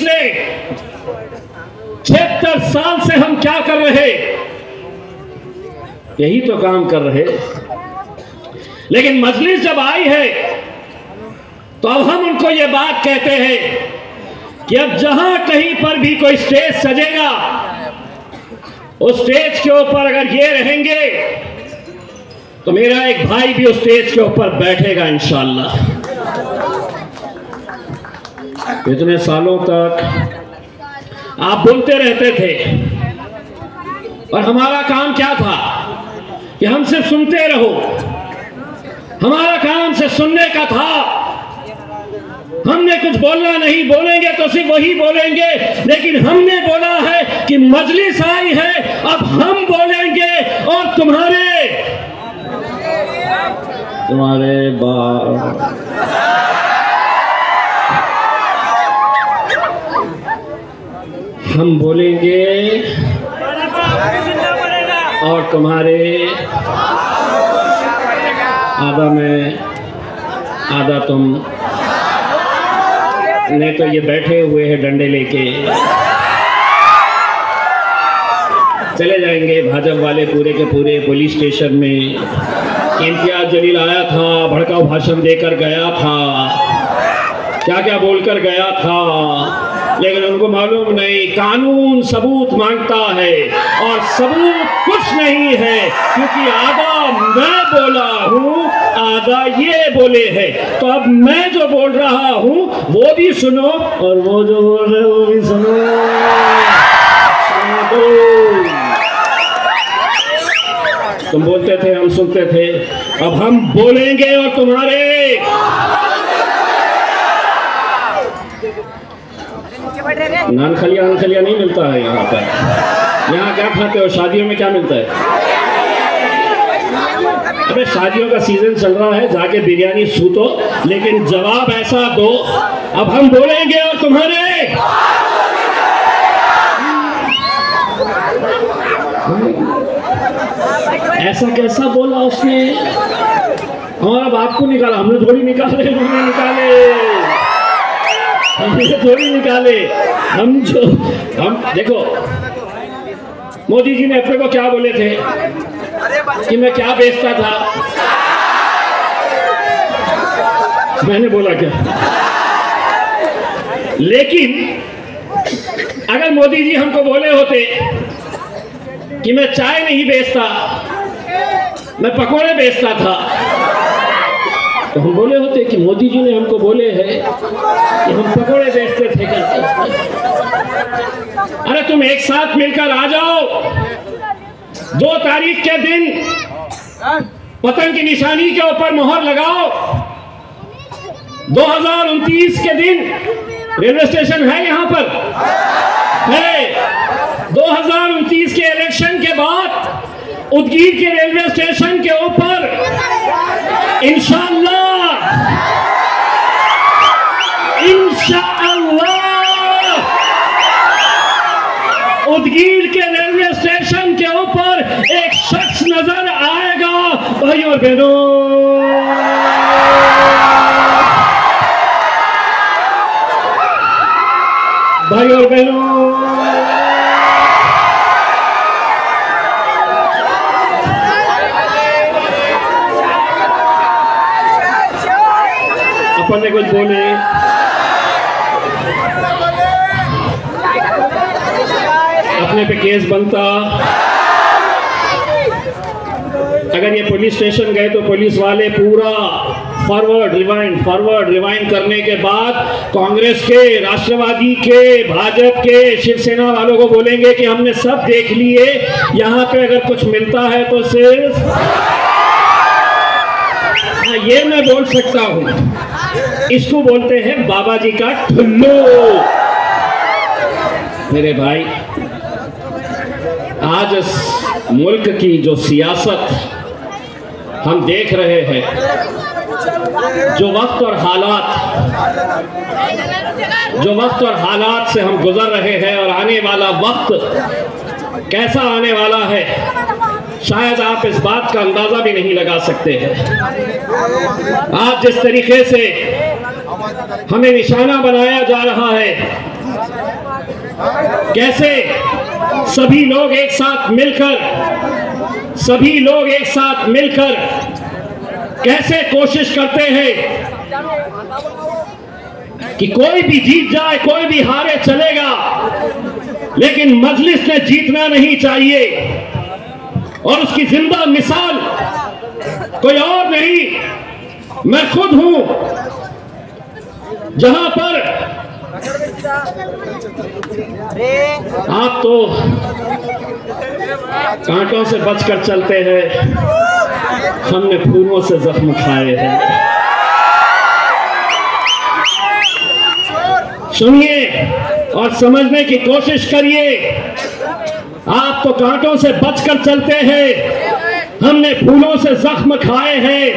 पिछले 76 साल से हम क्या कर रहे, यही तो काम कर रहे। लेकिन मजलिस जब आई है तो अब हम उनको ये बात कहते हैं कि अब जहां कहीं पर भी कोई स्टेज सजेगा, उस स्टेज के ऊपर अगर ये रहेंगे तो मेरा एक भाई भी उस स्टेज के ऊपर बैठेगा इंशाअल्लाह। इतने सालों तक आप बोलते रहते थे और हमारा काम क्या था कि हम सिर्फ सुनते रहो। हमारा काम सिर्फ सुनने का था। हमने कुछ बोलना नहीं, बोलेंगे तो सिर्फ वही बोलेंगे। लेकिन हमने बोला है कि मजलिस आई है, अब हम बोलेंगे और तुम्हारे बाप हम बोलेंगे और तुम्हारे आधा मैं आधा तुम। नहीं तो ये बैठे हुए हैं डंडे लेके, चले जाएंगे भाजपा वाले पूरे के पूरे पुलिस स्टेशन में। इम्तियाज जलील आया था, भड़काऊ भाषण देकर गया था, क्या क्या बोलकर गया था, लेकिन उनको मालूम नहीं कानून सबूत मांगता है और सबूत कुछ नहीं है, क्योंकि आधा मैं बोला हूँ, आधा ये बोले हैं। तो अब मैं जो बोल रहा हूँ वो भी सुनो और वो जो बोल रहे वो भी सुनो। तुम बोलते थे, हम सुनते थे, अब हम बोलेंगे और तुम्हारे नान खलिया नहीं मिलता है यहाँ पर। यहाँ क्या खाते हो? शादियों में क्या मिलता है? अबे शादियों का सीजन चल रहा है, जाके बिरयानी सूतो, लेकिन जवाब ऐसा दो अब हम बोलेंगे और तुम्हारे। ऐसा कैसा बोला उसने? हमारा बाप को निकाला, हमने थोड़ी निकाले, हमने थोड़ी निकाले। हम देखो, मोदी जी ने अपने को क्या बोले थे कि मैं क्या बेचता था? मैंने बोला क्या? लेकिन अगर मोदी जी हमको बोले होते कि मैं चाय नहीं बेचता, मैं पकोड़े बेचता था, तो हम बोले होते कि मोदी जी ने हमको बोले हैं कि हम पकोड़े बेचते थे करके। अरे तुम एक साथ मिलकर आ जाओ, 2 तारीख के दिन पतंग की निशानी के ऊपर मोहर लगाओ। 2029 के दिन रेलवे स्टेशन है यहाँ पर, है। 2029 के इलेक्शन के बाद उदगीर के रेलवे स्टेशन के ऊपर इंशाअल्लाह उदगीर के रेलवे स्टेशन के ऊपर एक शख्स नजर आएगा। भाई और बहनों, भाई और बहनों, अपन ने कुछ बोले, अपने पे केस बनता। अगर ये पुलिस स्टेशन गए तो पुलिस वाले पूरा फॉरवर्ड रिवाइंड करने के बाद कांग्रेस के, राष्ट्रवादी के, भाजपा के, शिवसेना वालों को बोलेंगे कि हमने सब देख लिए, यहाँ पे अगर कुछ मिलता है तो सिर्फ ये मैं बोल सकता हूँ, इसको बोलते हैं बाबा जी का ठुल्लू। मेरे भाई, आज इस मुल्क की जो सियासत हम देख रहे हैं, जो वक्त और हालात से हम गुजर रहे हैं, और आने वाला वक्त कैसा आने वाला है, शायद आप इस बात का अंदाजा भी नहीं लगा सकते हैं। आज जिस तरीके से हमें निशाना बनाया जा रहा है, कैसे सभी लोग एक साथ मिलकर कैसे कोशिश करते हैं कि कोई भी जीत जाए, कोई भी हारे चलेगा, लेकिन मजलिस ने जीतना नहीं चाहिए। और उसकी जिंदा मिसाल कोई और नहीं, मैं खुद हूं, जहां पर आप तो कांटों से बचकर चलते हैं, हमने फूलों से जख्म खाए हैं। सुनिए और समझने की कोशिश करिए। आप तो कांटों से बचकर चलते हैं, हमने फूलों से जख्म खाए हैं।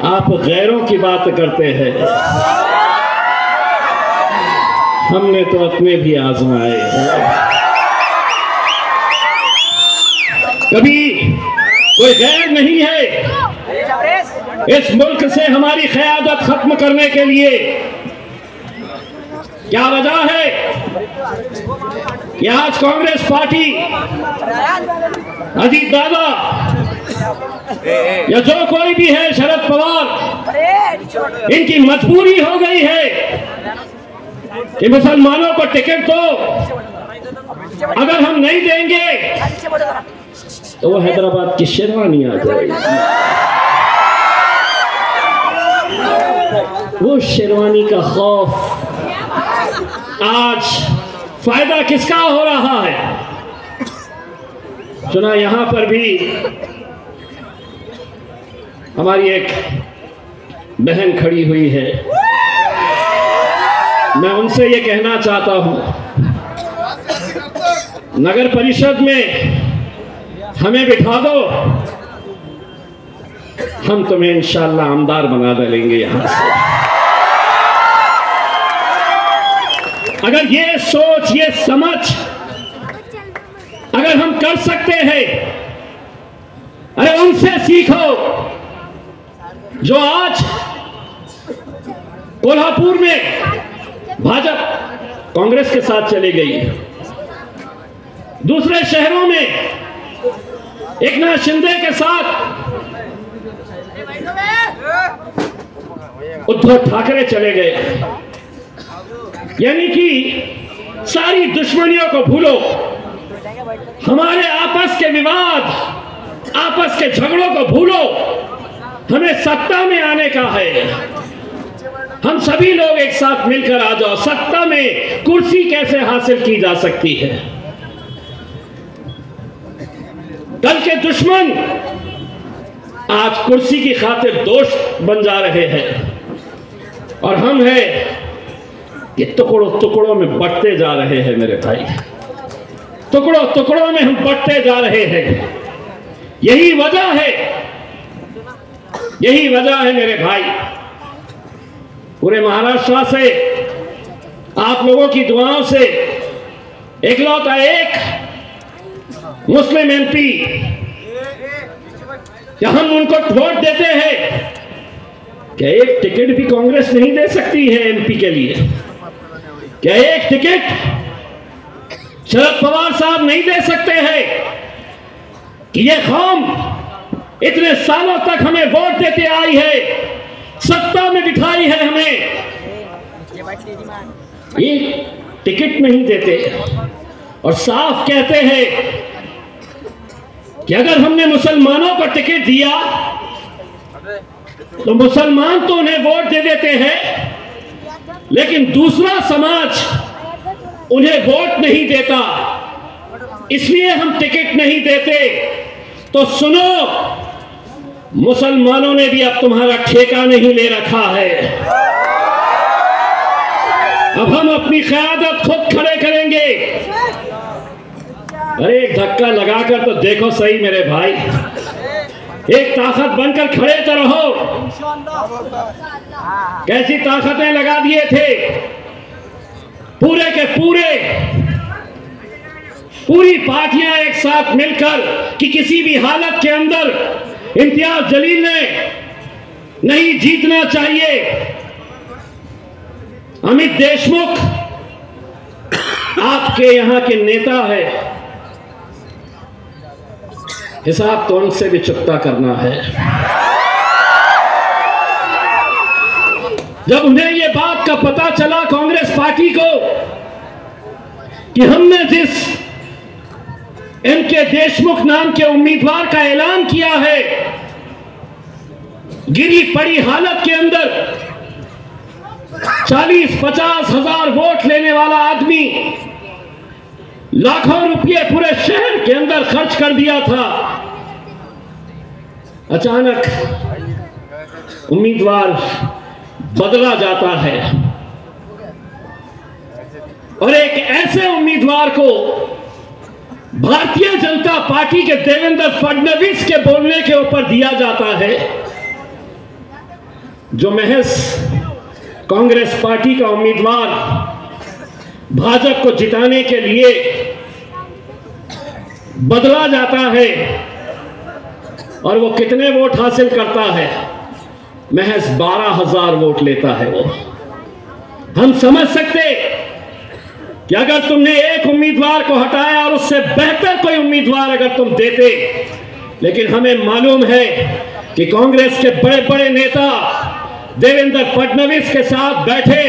आप गैरों की बात करते हैं, हमने तो अपने भी आजमाए हैं। कभी कोई गैर नहीं है इस मुल्क से हमारी क़यादत खत्म करने के लिए। क्या वजह है कि आज कांग्रेस पार्टी, अजीत दादा या जो कोई भी है, शरद पवार, इनकी मजबूरी हो गई है कि मुसलमानों को टिकट दो, अगर हम नहीं देंगे तो वो हैदराबाद की शेरवानी आ जाएगी। वो शेरवानी का खौफ आज फायदा किसका हो रहा है? सुना यहां पर भी हमारी एक बहन खड़ी हुई है, मैं उनसे ये कहना चाहता हूं, नगर परिषद में हमें बिठा दो, हम तुम्हें इंशाअल्लाह आमदार बना डालेंगे यहां से। अगर ये सोच, ये समझ अगर हम कर सकते हैं, अरे उनसे सीखो जो आज कोल्हापुर में भाजपा कांग्रेस के साथ चली गई, दूसरे शहरों में एकनाथ शिंदे के साथ उद्धव ठाकरे चले गए। यानी कि सारी दुश्मनियों को भूलो, हमारे आपस के विवाद, आपस के झगड़ों को भूलो, हमें सत्ता में आने का है। हम सभी लोग एक साथ मिलकर आ जाओ। सत्ता में कुर्सी कैसे हासिल की जा सकती है? कल के दुश्मन आज कुर्सी की खातिर दोस्त बन जा रहे हैं, और हम हैं ये टुकड़ों टुकड़ों में बंटते जा रहे हैं मेरे भाई, टुकड़ों टुकड़ों में हम बंटते जा रहे हैं। यही वजह है मेरे भाई, पूरे महाराष्ट्र से आप लोगों की दुआओं से इकलौता एक मुस्लिम एमपी, क्या हम उनको वोट देते हैं? क्या एक टिकट भी कांग्रेस नहीं दे सकती है एमपी के लिए? क्या एक टिकट शरद पवार साहब नहीं दे सकते हैं कि ये कौम इतने सालों तक हमें वोट देते आई है, सत्ता में बिठाई है, हमें एक टिकट नहीं देते और साफ कहते हैं कि अगर हमने मुसलमानों को टिकट दिया तो मुसलमान तो उन्हें वोट दे देते हैं, लेकिन दूसरा समाज उन्हें वोट नहीं देता, इसलिए हम टिकट नहीं देते। तो सुनो, मुसलमानों ने भी अब तुम्हारा ठेका नहीं ले रखा है। अब हम अपनी क़यादत खुद खड़े करेंगे। अरे एक धक्का लगाकर तो देखो सही मेरे भाई, एक ताकत बनकर खड़े तो रहो। कैसी ताकतें लगा दिए थे, पूरे के पूरी पार्टियां एक साथ मिलकर कि किसी भी हालत के अंदर इम्तियाज जलील ने नहीं जीतना चाहिए। अमित देशमुख, आप आपके यहाँ के नेता है, हिसाब तो उनसे भी चुकता करना है। जब उन्हें ये बात का पता चला कांग्रेस पार्टी को कि हमने जिस एमके देशमुख नाम के उम्मीदवार का ऐलान किया है, गिरी पड़ी हालत के अंदर 40-50 हजार वोट लेने वाला आदमी लाखों रुपये पूरे शहर के अंदर खर्च कर दिया था, अचानक उम्मीदवार बदला जाता है और एक ऐसे उम्मीदवार को भारतीय जनता पार्टी के देवेंद्र फडणवीस के बोलने के ऊपर दिया जाता है, जो महज कांग्रेस पार्टी का उम्मीदवार भाजपा को जिताने के लिए बदला जाता है। और वो कितने वोट हासिल करता है? महज 12,000 वोट लेता है वो। हम समझ सकते कि अगर तुमने एक उम्मीदवार को हटाया और उससे बेहतर कोई उम्मीदवार अगर तुम देते, लेकिन हमें मालूम है कि कांग्रेस के बड़े बड़े नेता देवेंद्र फडणवीस के साथ बैठे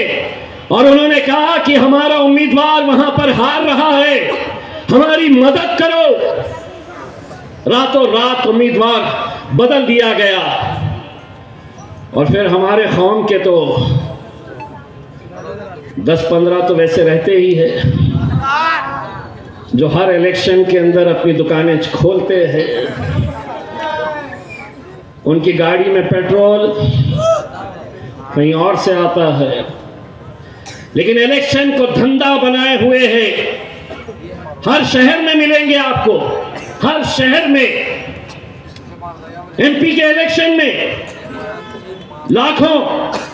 और उन्होंने कहा कि हमारा उम्मीदवार वहां पर हार रहा है, हमारी मदद करो। रातों रात उम्मीदवार बदल दिया गया और फिर हमारे कौम के तो 10-15 तो वैसे रहते ही है जो हर इलेक्शन के अंदर अपनी दुकानें खोलते हैं, उनकी गाड़ी में पेट्रोल कहीं और से आता है, लेकिन इलेक्शन को धंधा बनाए हुए हैं। हर शहर में मिलेंगे आपको, हर शहर में। एमपी के इलेक्शन में लाखों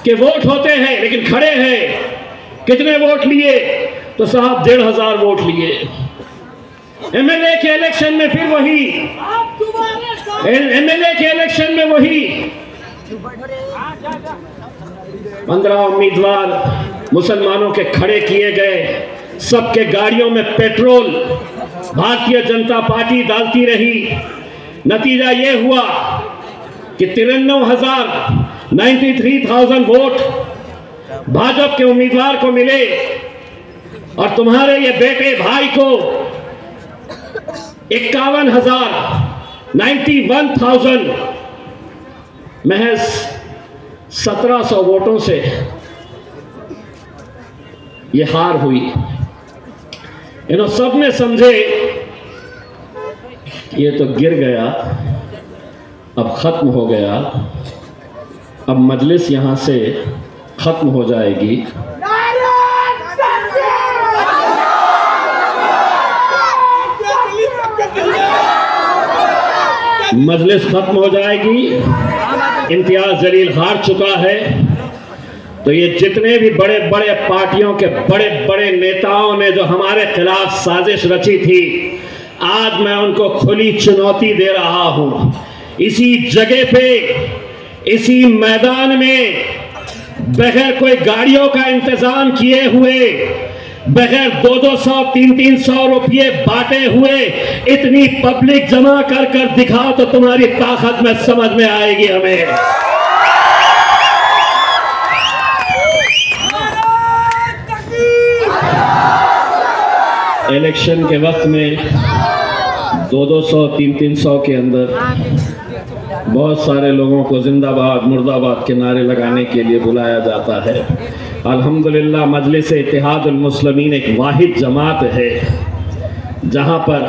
के वोट होते हैं, लेकिन खड़े हैं कितने वोट लिए? तो साहब 1,500 वोट लिए। एमएलए के इलेक्शन में फिर वही, एमएलए के इलेक्शन में वही 15 उम्मीदवार मुसलमानों के खड़े किए गए, सबके गाड़ियों में पेट्रोल भारतीय जनता पार्टी डालती रही। नतीजा यह हुआ कि 93,000 वोट भाजपा के उम्मीदवार को मिले और तुम्हारे ये बेटे भाई को 91,000 महज 1700 वोटों से ये हार हुई। इन सब ने समझे ये तो गिर गया, अब खत्म हो गया, अब मजलिस यहां से खत्म हो जाएगी। मजलिस खत्म हो जाएगी, इम्तियाज जलील हार चुका है। तो ये जितने भी बड़े बड़े पार्टियों के बड़े बड़े नेताओं ने जो हमारे खिलाफ साजिश रची थी, आज मैं उनको खुली चुनौती दे रहा हूं। इसी जगह पे, इसी मैदान में, बगैर कोई गाड़ियों का इंतजाम किए हुए, बगैर 200, 300 रुपये बांटे हुए इतनी पब्लिक जमा कर कर दिखाओ तो तुम्हारी ताकत में समझ में आएगी हमें। इलेक्शन के वक्त में 200, 300 के अंदर बहुत सारे लोगों को जिंदाबाद मुर्दाबाद के नारे लगाने के लिए बुलाया जाता है। अल्हम्दुलिल्लाह मजलिस इत्तेहादुल मुस्लिमीन एक वाहिद जमात है जहां पर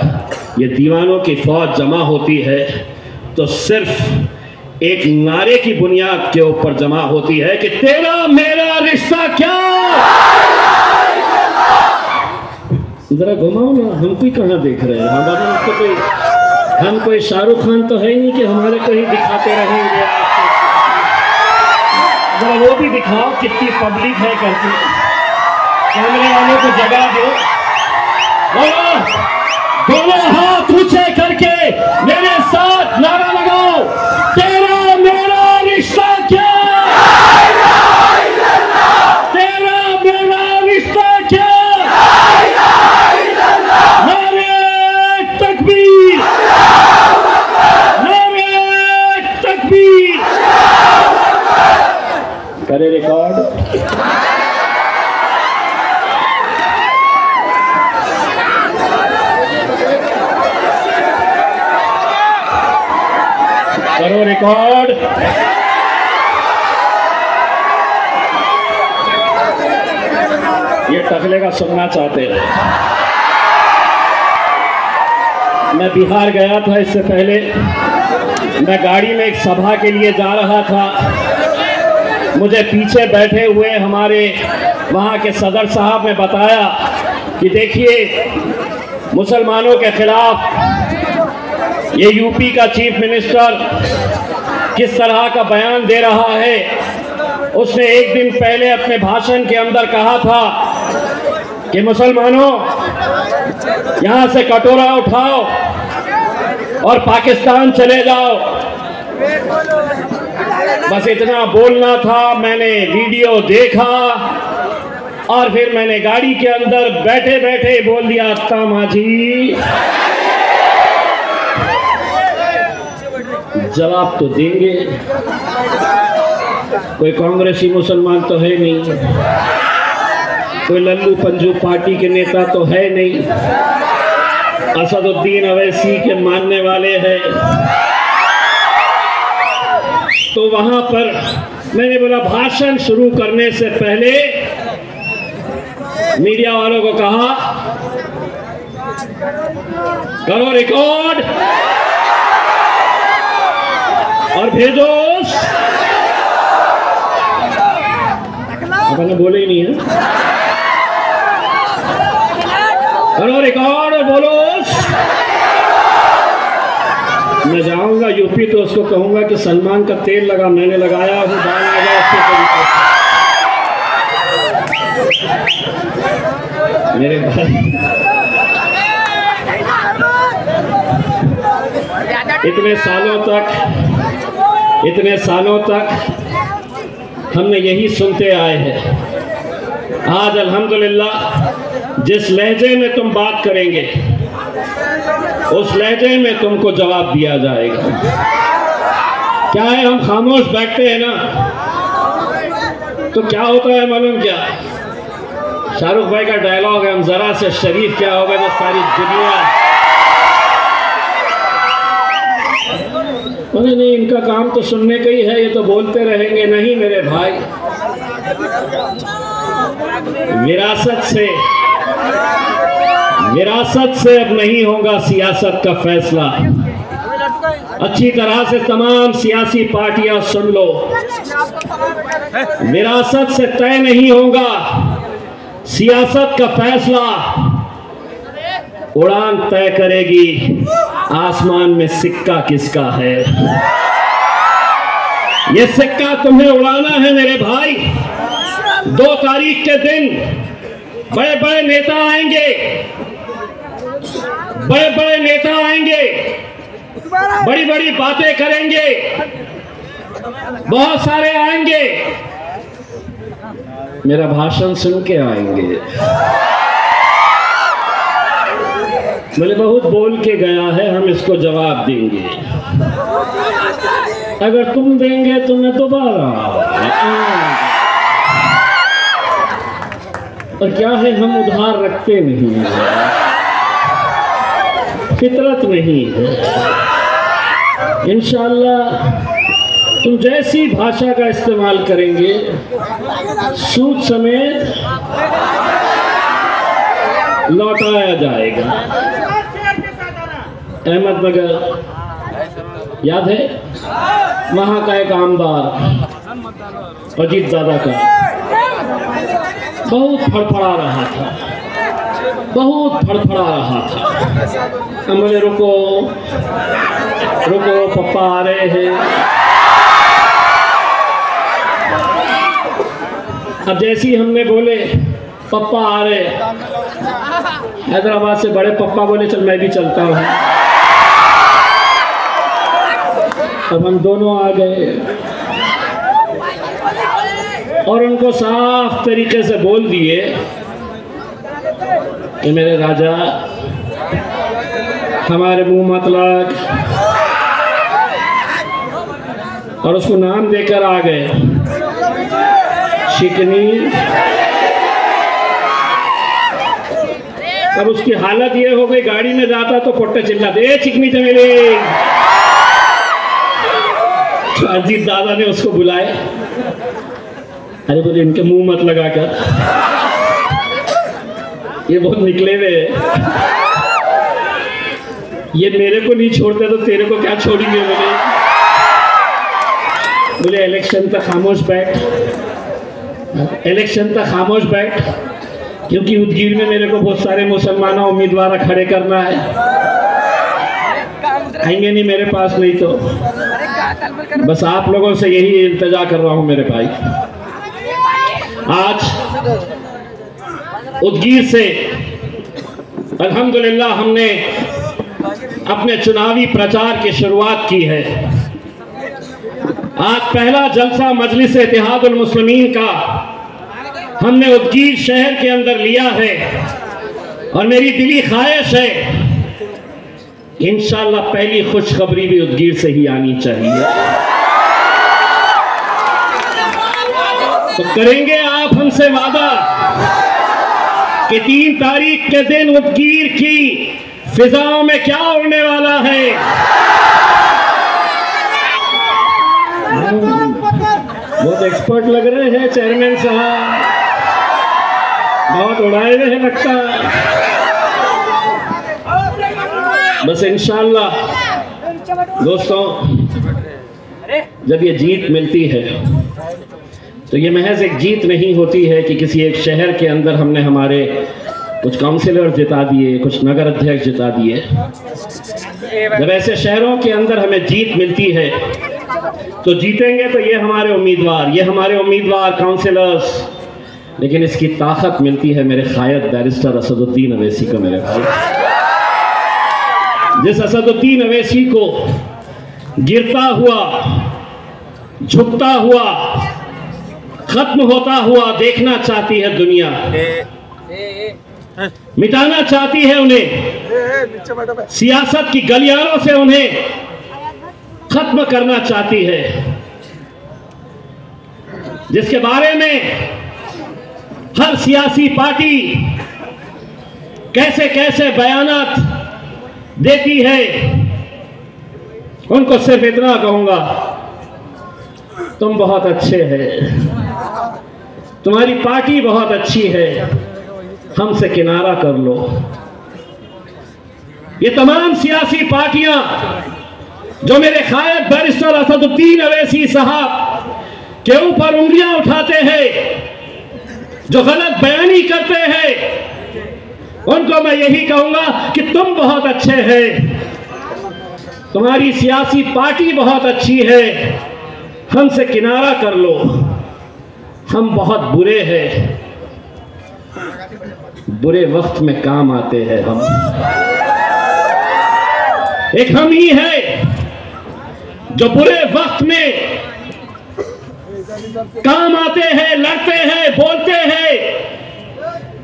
ये दीवानों की फौज जमा होती है तो सिर्फ एक नारे की बुनियाद के ऊपर जमा होती है कि तेरा मेरा रिश्ता क्या। जरा घुमाओ ना, हम कोई कहाँ देख रहे हैं? हमारा तो कोई, हम कोई शाहरुख खान तो है नहीं कि हमारे को ही दिखाते रहेंगे। जरा वो भी दिखाओ कितनी पब्लिक है करके, कैमरे वालों को जगह दो। दोनों हाथ ऊंचे करके मेरे साथ नारा लगाओ, तेरा मेरा रिश्ता क्या, तेरा मेरा रिश्ता क्या। करो रिकॉर्ड। ये टकले का सुनना चाहते हैं। मैं बिहार गया था, इससे पहले मैं गाड़ी में एक सभा के लिए जा रहा था। मुझे पीछे बैठे हुए हमारे वहाँ के सदर साहब ने बताया कि देखिए मुसलमानों के खिलाफ ये यूपी का चीफ मिनिस्टर किस तरह का बयान दे रहा है। उसने एक दिन पहले अपने भाषण के अंदर कहा था कि मुसलमानों यहाँ से कटोरा उठाओ और पाकिस्तान चले जाओ। बस इतना बोलना था। मैंने वीडियो देखा और फिर मैंने गाड़ी के अंदर बैठे बैठे बोल दिया, अत्ता माझी जवाब तो देंगे। कोई कांग्रेसी मुसलमान तो है नहीं, कोई लल्लू पंजू पार्टी के नेता तो है नहीं, असदुद्दीन अवैसी के मानने वाले हैं। तो वहां पर मैंने बोला, भाषण शुरू करने से पहले मीडिया वालों को कहा, करो रिकॉर्ड और भेजो। मैंने बोले ही नहीं है, करो रिकॉर्ड और बोलो। मैं जाऊंगा यूपी तो उसको कहूंगा कि सलमान का तेल लगा, मैंने लगाया हूं, दाल लगा उसके तरीके से। मेरे भाई इतने सालों तक हमने यही सुनते आए हैं। आज अल्हम्दुलिल्लाह जिस लहजे में तुम बात करेंगे उस लहजे में तुमको जवाब दिया जाएगा। क्या है, हम खामोश बैठते हैं ना तो क्या होता है मालूम क्या? शाहरुख भाई का डायलॉग है, हम जरा से शरीफ क्या होगा जो सारी दुनिया। नहीं, इनका काम तो सुनने का ही है, ये तो बोलते रहेंगे। नहीं मेरे भाई, विरासत से अब नहीं होगा सियासत का फैसला। अच्छी तरह से तमाम सियासी पार्टियां सुन लो, विरासत से तय नहीं होगा सियासत का फैसला। उड़ान तय करेगी आसमान में सिक्का किसका है। ये सिक्का तुम्हें उड़ाना है मेरे भाई। 2 तारीख के दिन बड़े बड़े नेता आएंगे, बड़ी बड़ी बातें करेंगे, बहुत सारे आएंगे, मेरा भाषण सुन के आएंगे। बोले बहुत बोल के गया है, हम इसको जवाब देंगे। अगर तुम देंगे तो मैं दोबारा। और क्या है, हम उधार रखते नहीं हैं, फितरत नहीं है। इंशाअल्लाह तुम जैसी भाषा का इस्तेमाल करेंगे सूद समेत लौटाया जाएगा। अहमदनगर याद है, वहां का एक आमदार अजीत दादा का बहुत फड़फड़ा रहा था। हम बोले रुको पप्पा आ रहे हैं। अब जैसी हमने बोले पप्पा आ रहे, हैदराबाद से बड़े पप्पा बोले चल मैं भी चलता हूँ। अब हम दोनों आ गए और उनको साफ तरीके से बोल दिए कि मेरे राजा, हमारे मुंह मत लग, और उसको नाम देकर आ गए, शिकनी। अब उसकी हालत ये हो गई, गाड़ी में जाता तो पोट्टे चिल्लाते, ए चिकनी चमेली। तो अजीत दादा ने उसको बुलाए, अरे बोले इनके मुंह मत लगा कर, ये बहुत निकले हुए हैं, ये मेरे को नहीं छोड़ते तो तेरे को क्या छोड़ेंगे। बोले इलेक्शन तक खामोश बैठ, इलेक्शन तक खामोश बैठ, क्योंकि उदगीर में मेरे को बहुत सारे मुसलमानों उम्मीदवार खड़े करना है, आएंगे नहीं मेरे पास, नहीं तो बस आप लोगों से यही इल्तिजा कर रहा हूं मेरे भाई। आज उदगीर से अल्हम्दुलिल्लाह हमने अपने चुनावी प्रचार की शुरुआत की है। आज पहला जलसा मजलिस इत्तेहादुल मुस्लिमीन का हमने उदगीर शहर के अंदर लिया है और मेरी दिली ख्वाहिश है इंशाअल्लाह पहली खुशखबरी भी उदगीर से ही आनी चाहिए। तो करेंगे आप हमसे वादा कि 3 तारीख के दिन उदगीर की फिजाओं में क्या उड़ने वाला है? बहुत एक्सपर्ट लग रहे हैं चेयरमैन साहब, बहुत उड़ाए हुए हैं लगता है। बस इंशाअल्लाह दोस्तों, जब ये जीत मिलती है तो ये महज एक जीत नहीं होती है कि किसी एक शहर के अंदर हमने हमारे कुछ काउंसिलर जिता दिए, कुछ नगर अध्यक्ष जिता दिए। जब ऐसे शहरों के अंदर हमें जीत मिलती है तो जीतेंगे तो ये हमारे उम्मीदवार काउंसिलर्स, लेकिन इसकी ताकत मिलती है मेरे कायद बैरिस्टर असदुद्दीन अवैसी को। मेरे भाई, जिस असदुद्दीन अवैसी को गिरता हुआ, झुकता हुआ, खत्म होता हुआ देखना चाहती है दुनिया, मिटाना चाहती है उन्हें, सियासत की गलियारों से उन्हें खत्म करना चाहती है, जिसके बारे में हर सियासी पार्टी कैसे कैसे बयानात देती है, उनको सिर्फ इतना कहूंगा, तुम बहुत अच्छे हैं, तुम्हारी पार्टी बहुत अच्छी है, हमसे किनारा कर लो। ये तमाम सियासी पार्टियां जो मेरे कायद बैरिस्टर असदुद्दीन अवैसी साहब के ऊपर उंगलियां उठाते हैं, जो गलत बयानी करते हैं, उनको मैं यही कहूंगा कि तुम बहुत अच्छे हैं, तुम्हारी सियासी पार्टी बहुत अच्छी है, हमसे किनारा कर लो, हम बहुत बुरे हैं, बुरे वक्त में काम आते हैं हम, एक हम ही है जो बुरे वक्त में काम आते हैं, लड़ते हैं, बोलते हैं,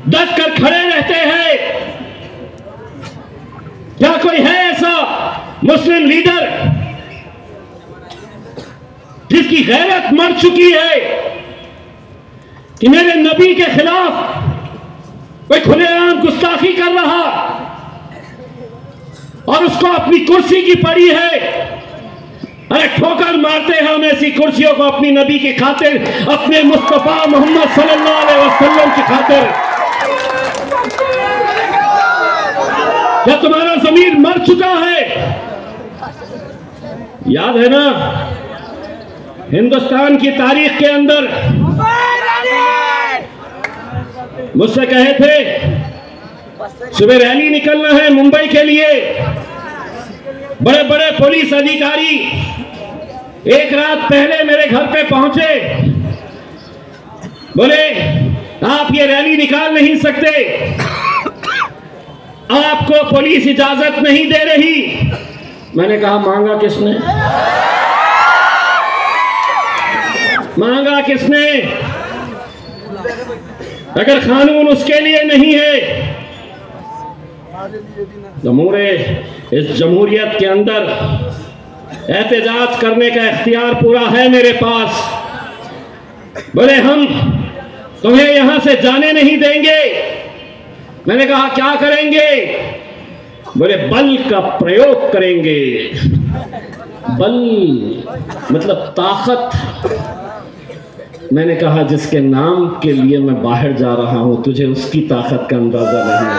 डट कर खड़े रहते हैं। क्या कोई है ऐसा मुस्लिम लीडर जिसकी गैरत मर चुकी है कि मेरे नबी के खिलाफ कोई खुलेआम गुस्ताखी कर रहा और उसको अपनी कुर्सी की पड़ी है? अरे ठोकर मारते हैं हम ऐसी कुर्सियों को अपनी नबी की खातिर, अपने मुस्तफा मोहम्मद सल्लल्लाहु अलैहि वसल्लम की खातिर। क्या तुम्हारा ज़मीर मर चुका है? याद है ना हिंदुस्तान की तारीख के अंदर मुझसे कहे थे सुबह रैली निकलना है मुंबई के लिए, बड़े बड़े पुलिस अधिकारी एक रात पहले मेरे घर पे पहुंचे, बोले आप ये रैली निकाल नहीं सकते, आपको पुलिस इजाजत नहीं दे रही। मैंने कहा मांगा किसने? मांगा किसने? अगर कानून उसके लिए नहीं है इस जमहूरियत के अंदर एहतजाज करने का इख्तियार पूरा है मेरे पास। बोले हम तुम्हें यहां से जाने नहीं देंगे। मैंने कहा क्या करेंगे? बोले बल का प्रयोग करेंगे। बल मतलब ताकत। मैंने कहा जिसके नाम के लिए मैं बाहर जा रहा हूं, तुझे उसकी ताकत का अंदाजा नहीं है,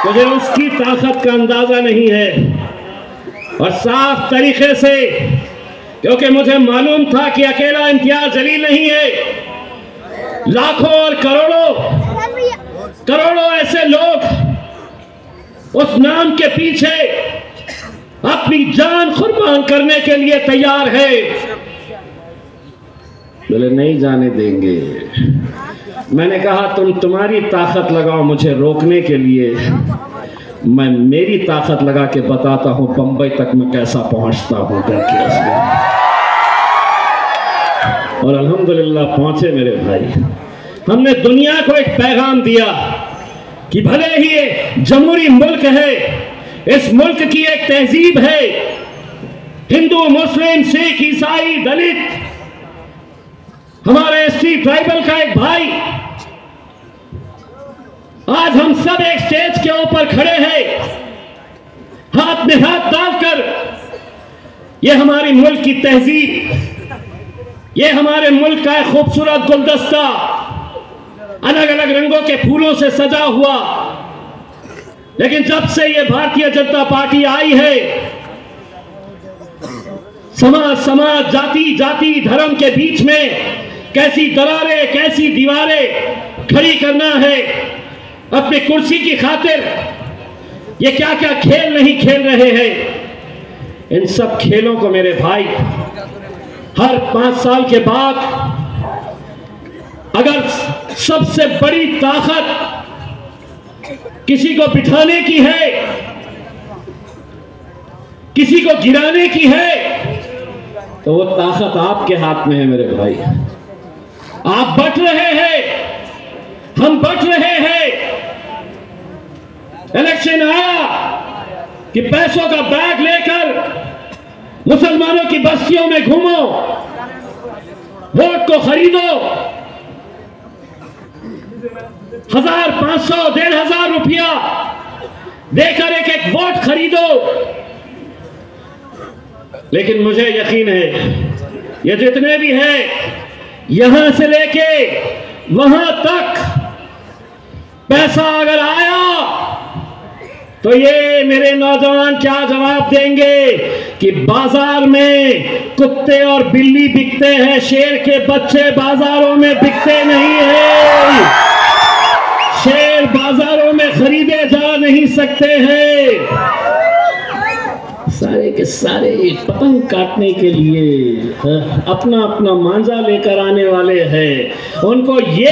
तुझे उसकी ताकत का अंदाजा नहीं है। और साफ तरीके से, क्योंकि मुझे मालूम था कि अकेला इम्तियाज जलील नहीं है, लाखों और करोड़ों ऐसे लोग उस नाम के पीछे अपनी जान कुर्बान करने के लिए तैयार है। बोले नहीं जाने देंगे। मैंने कहा तुम तुम्हारी ताकत लगाओ मुझे रोकने के लिए, मैं मेरी ताकत लगा के बताता हूं बंबई तक मैं कैसा पहुंचता हूं करके। और अल्हम्दुलिल्लाह पहुंचे मेरे भाई। हमने दुनिया को एक पैगाम दिया कि भले ही ये जमहूरी मुल्क है, इस मुल्क की एक तहजीब है, हिंदू मुस्लिम सिख ईसाई दलित, हमारे एसटी ट्राइबल का एक भाई, आज हम सब एक स्टेज के ऊपर खड़े हैं, हाथ में हाथ डालकर। ये हमारी मुल्क की तहजीब, ये हमारे मुल्क का एक खूबसूरत गुलदस्ता, अलग अलग रंगों के फूलों से सजा हुआ। लेकिन जब से ये भारतीय जनता पार्टी आई है, समाज जाति धर्म के बीच में कैसी दरारें, कैसी दीवारें खड़ी करना है अपनी कुर्सी की खातिर, ये क्या क्या खेल नहीं खेल रहे हैं। इन सब खेलों को मेरे भाई हर 5 साल के बाद, अगर सबसे बड़ी ताकत किसी को बिठाने की है, किसी को गिराने की है, तो वो ताकत आपके हाथ में है मेरे भाई। आप बट रहे हैं, हम बट रहे हैं। इलेक्शन आया कि पैसों का बैग लेकर मुसलमानों की बस्तियों में घूमो, वोट को खरीदो, 1000, 500, 1500 रुपया देकर एक एक वोट खरीदो। लेकिन मुझे यकीन है ये जितने भी हैं, यहां से लेके वहां तक पैसा अगर आया तो ये मेरे नौजवान क्या जवाब देंगे कि बाजार में कुत्ते और बिल्ली बिकते हैं, शेर के बच्चे बाजारों में बिकते नहीं हैं। शेर बाजारों में खरीदे जा नहीं सकते हैं। सारे के सारे पतंग काटने के लिए अपना अपना मांझा लेकर आने वाले हैं। उनको ये